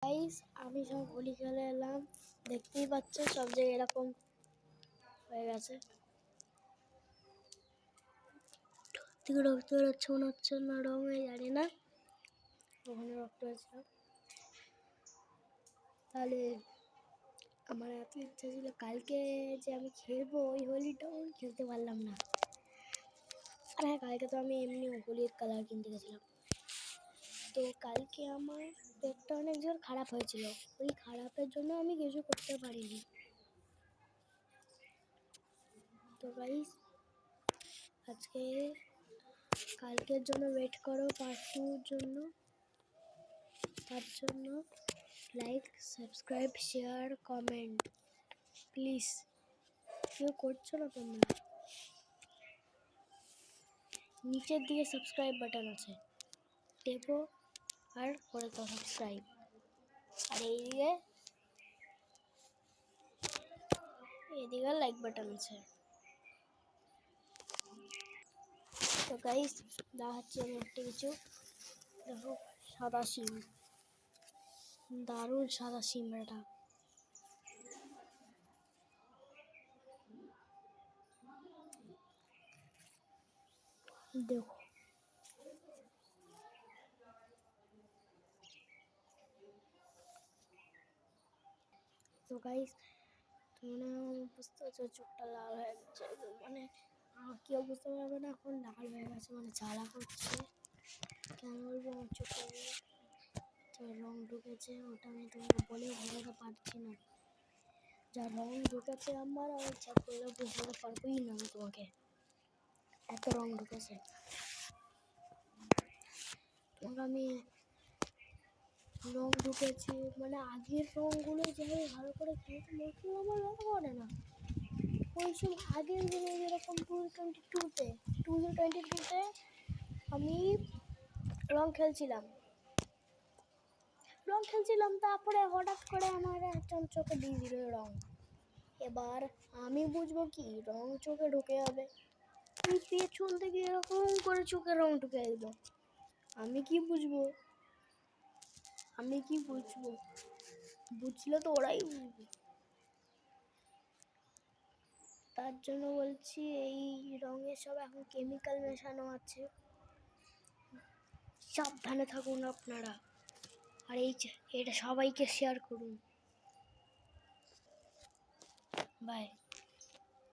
Guys আমি সব হোলি খেলে এলাম, দেখতেই পাচ্ছ সব জায়গায় এরকম হয়ে গেছে। থেকে রক্ত বেরোচ্ছে মনে হচ্ছে না, রঙে জানি না, ওখানে রক্ত আছে। তাহলে আমার এত ইচ্ছা ছিল কালকে যে আমি খেলবো ওই হোলিটাও খেলতে পারলাম না। আর হ্যাঁ, কালকে তো আমি এমনি হোলির কালার কিনতে গেছিলাম। তো কালকে আমার পেটটা অনেক জোর খারাপ হয়েছিল, ওই খারাপের জন্য আমি কিছু করতে পারিনি। তো গাইস আজকে কালকের জন্য ওয়েট করো পার্ট 2 জন্য। তার জন্য like, subscribe, share, comment please. কেউ করছো না তোমরা? নিচের দিকে সাবস্ক্রাইব বাটন আছে, টেপো আর করে দাও সাবস্ক্রাইব। আর এইদিকে লাইক বাটন আছে। তো গাইস দেখাচ্ছি আমি একটা কিছু, দেখো সাদা সিম, দারুণ সাদা সিম এটা। দেখো তো গাইস তোমরা বুঝতে পারছো চোখটা লাল হয়ে গেছে, মানে কেউ বুঝতে পারবে না এখন লাল হয়ে গেছে, মানে জ্বালা করছে। কেন বলবো, আমার চোখে রং ঢুকেছে, ওটা আমি তোমাকে বলে বোঝাতে পারছি না। যা রং ঢুকেছে আমার, আর ইচ্ছা করলে বোঝাতে পারবোই না আমি তোমাকে, এত রং ঢুকেছে। তোমাকে আমি রং ঢুকেছে মানে আগের রঙগুলো যেভাবে ভালো করে খেলতে নতুন আমার রং করে না। ওই সব আগের দিনে যেরকম 2022-তে আমি রং খেলছিলাম, তারপরে হঠাৎ করে আমার একজন চোখে দিয়ে দিল রং। এবার আমি বুঝবো কি রং চোখে ঢুকে যাবে? তুই পেছন থেকে এরকম করে চোখে রং ঢুকে দিল, আমি কি বুঝবো? বুঝলে তো ওরাই বুঝবে। তার জন্য বলছি এই রঙে সব এখন কেমিক্যাল মেশানো আছে, সাবধানে থাকুন আপনারা। আর এটা সবাইকে শেয়ার করুন। বাই।